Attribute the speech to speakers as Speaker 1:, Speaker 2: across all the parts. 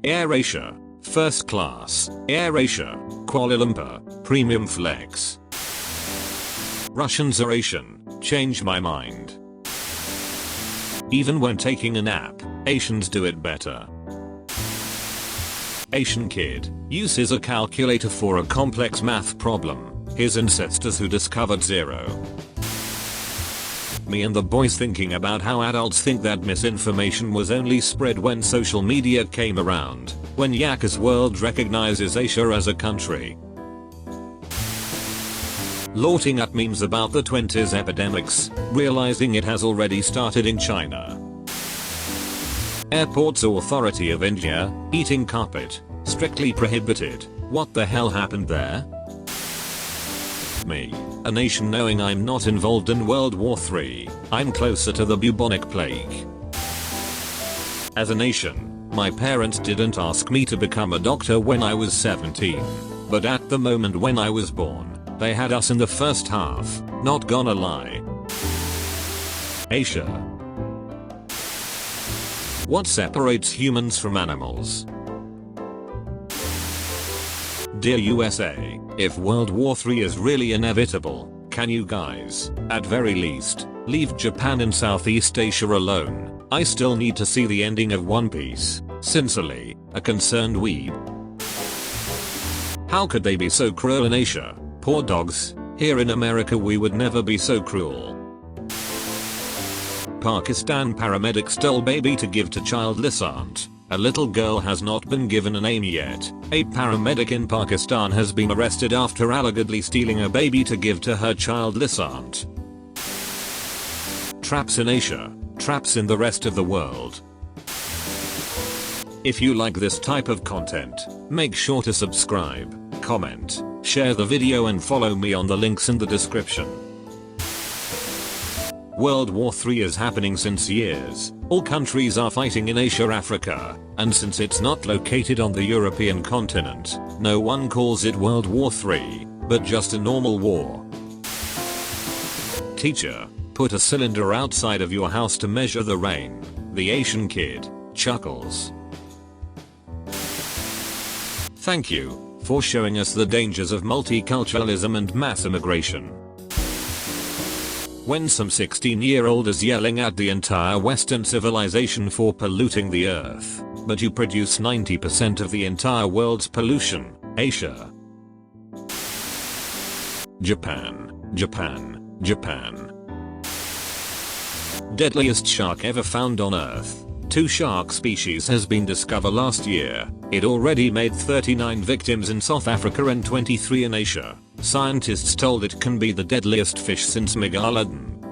Speaker 1: AirAsia, First Class, AirAsia, Kuala Lumpur, Premium Flex. Russians are Asian, change my mind. Even when taking a nap, Asians do it better. Asian kid uses a calculator for a complex math problem. His ancestors who discovered zero. Me and the boys thinking about how adults think that misinformation was only spread when social media came around, when Yakas World recognizes Asia as a country. Lorting at memes about the 20s epidemics, realizing it has already started in China. Airports Authority of India, eating carpet, strictly prohibited. What the hell happened there? Me, a nation knowing I'm not involved in World War III, I'm closer to the bubonic plague. As a nation, my parents didn't ask me to become a doctor when I was 17. But at the moment when I was born, they had us in the first half, not gonna lie. Asia. What separates humans from animals? Dear USA, if World War III is really inevitable, can you guys, at very least, leave Japan and Southeast Asia alone? I still need to see the ending of One Piece. Sincerely, a concerned weeb. How could they be so cruel in Asia? Poor dogs. Here in America we would never be so cruel. Pakistan paramedic stole baby to give to childless aunt. A little girl has not been given a name yet. A paramedic in Pakistan has been arrested after allegedly stealing a baby to give to her childless aunt. Traps in Asia, traps in the rest of the world. If you like this type of content, make sure to subscribe, comment, share the video and follow me on the links in the description. World War III is happening since years. All countries are fighting in Asia, Africa, and since it's not located on the European continent, no one calls it World War III, but just a normal war. Teacher, put a cylinder outside of your house to measure the rain. The Asian kid chuckles. Thank you for showing us the dangers of multiculturalism and mass immigration. When some 16-year-old is yelling at the entire Western civilization for polluting the earth, but you produce 90% of the entire world's pollution, Asia. Japan, Japan, Japan. Deadliest shark ever found on Earth. 2 shark species has been discovered last year. It already made 39 victims in South Africa and 23 in Asia. Scientists told it can be the deadliest fish since Megalodon.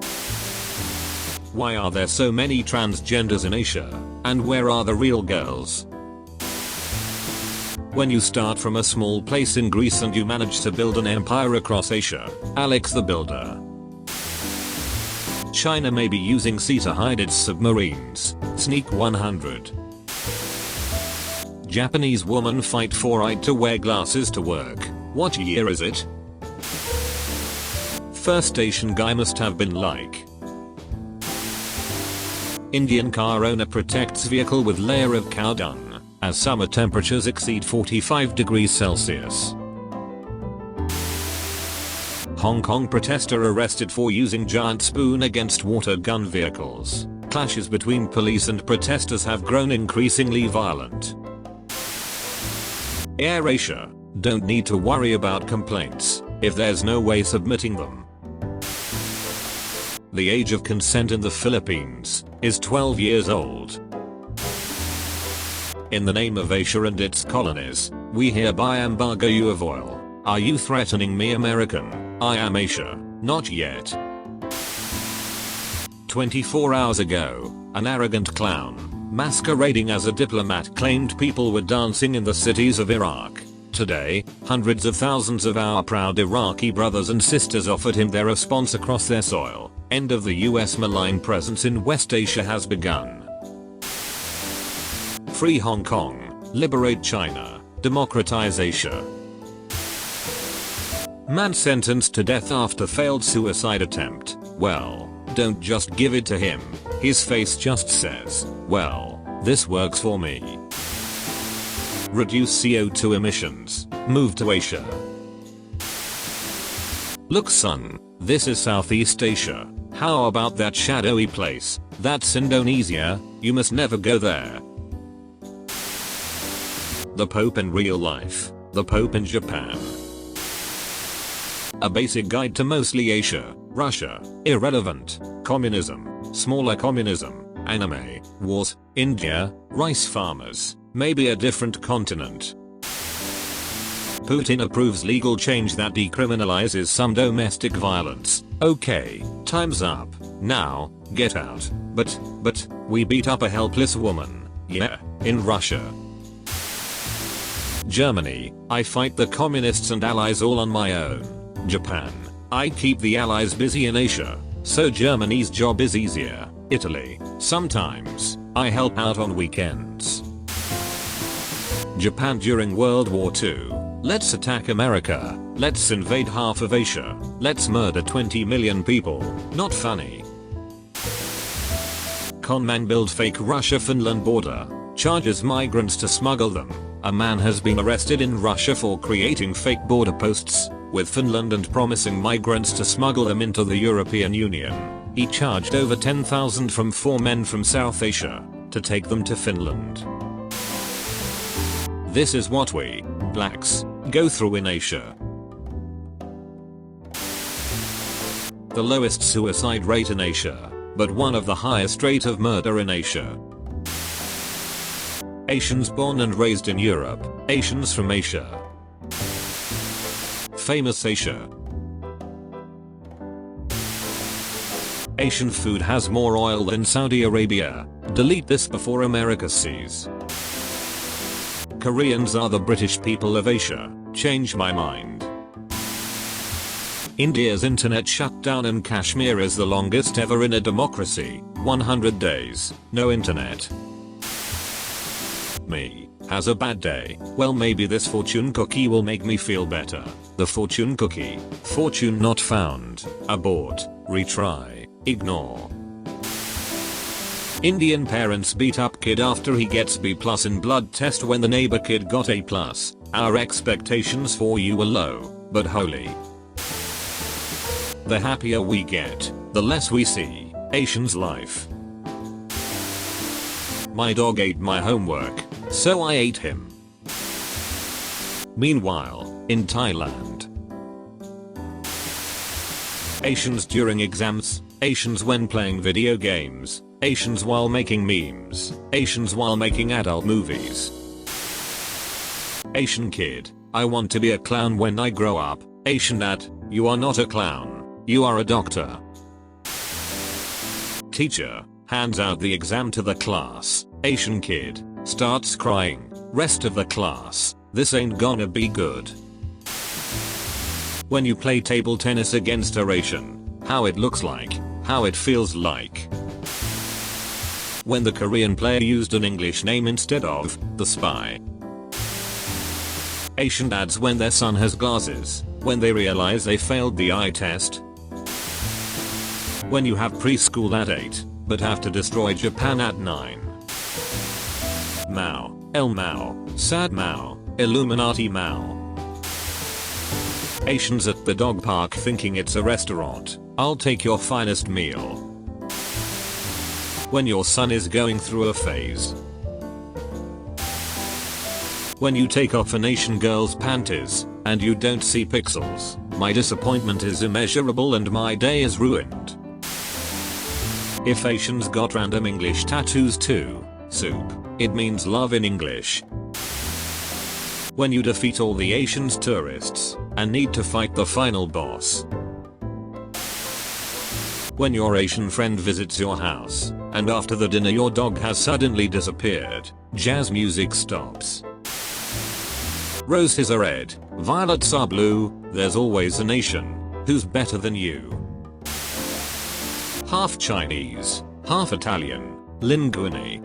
Speaker 1: Why are there so many transgenders in Asia? And where are the real girls? When you start from a small place in Greece and you manage to build an empire across Asia, Alex the Builder. China may be using sea to hide its submarines. Sneak 100. Japanese woman fight for right to wear glasses to work. What year is it? First Asian guy must have been like. Indian car owner protects vehicle with layer of cow dung as summer temperatures exceed 45 degrees Celsius. Hong Kong protester arrested for using giant spoon against water gun vehicles. Clashes between police and protesters have grown increasingly violent. AirAsia, don't need to worry about complaints if there's no way submitting them. The age of consent in the Philippines is 12 years old. In the name of Asia and its colonies, we hereby embargo you of oil. Are you threatening me, American? I am Asia, not yet. 24 hours ago, an arrogant clown, masquerading as a diplomat, claimed people were dancing in the cities of Iraq. Today, hundreds of thousands of our proud Iraqi brothers and sisters offered him their response across their soil. End of the US malign presence in West Asia has begun. Free Hong Kong, liberate China, democratize Asia. Man sentenced to death after failed suicide attempt. Well, don't just give it to him. His face just says, well, this works for me. Reduce CO2 emissions. Move to Asia. Look son, this is Southeast Asia. How about that shadowy place? That's Indonesia, you must never go there. The Pope in real life. The Pope in Japan. A basic guide to mostly Asia, Russia, irrelevant, communism, smaller communism, anime, wars, India, rice farmers, maybe a different continent. Putin approves legal change that decriminalizes some domestic violence. Okay, time's up. Now, get out. But, we beat up a helpless woman. Yeah, in Russia. Germany, I fight the communists and allies all on my own. Japan, I keep the allies busy in Asia, so Germany's job is easier. Italy, sometimes, I help out on weekends. Japan during World War II. Let's attack America. Let's invade half of Asia. Let's murder 20 million people. Not funny. Conman build fake Russia-Finland border. Charges migrants to smuggle them. A man has been arrested in Russia for creating fake border posts with Finland and promising migrants to smuggle them into the European Union. He charged over 10,000 from 4 men from South Asia to take them to Finland. This is what we, blacks, go through in Asia. The lowest suicide rate in Asia, but one of the highest rate of murder in Asia. Asians born and raised in Europe, Asians from Asia. Famous Asia. Asian food has more oil than Saudi Arabia. Delete this before America sees. Koreans are the British people of Asia. Change my mind. India's internet shut down and Kashmir is the longest ever in a democracy. 100 days, no internet. Me, has a bad day. Well, maybe this fortune cookie will make me feel better. The fortune cookie. Fortune not found. Abort. Retry. Ignore. Indian parents beat up kid after he gets B+ in blood test when the neighbor kid got A+. Our expectations for you were low, but holy. The happier we get, the less we see Asians' life. My dog ate my homework, so I ate him. Meanwhile, in Thailand. Asians during exams, Asians when playing video games, Asians while making memes, Asians while making adult movies. Asian kid, I want to be a clown when I grow up. Asian dad, you are not a clown, you are a doctor. Teacher, hands out the exam to the class. Asian kid, starts crying. Rest of the class, this ain't gonna be good. When you play table tennis against a Asian, how it looks like, how it feels like. When the Korean player used an English name instead of the spy. Asian dads when their son has glasses, when they realize they failed the eye test. When you have preschool at 8, but have to destroy Japan at 9. Mao, El Mao, Sad Mao, Illuminati Mao. Asians at the dog park thinking it's a restaurant. I'll take your finest meal. When your son is going through a phase. When you take off an Asian girl's panties, and you don't see pixels, my disappointment is immeasurable and my day is ruined. If Asians got random English tattoos too, soup, it means love in English. When you defeat all the Asians tourists, and need to fight the final boss. When your Asian friend visits your house, and after the dinner your dog has suddenly disappeared, jazz music stops. Roses are red, violets are blue, there's always a nation who's better than you. Half Chinese, half Italian, linguine.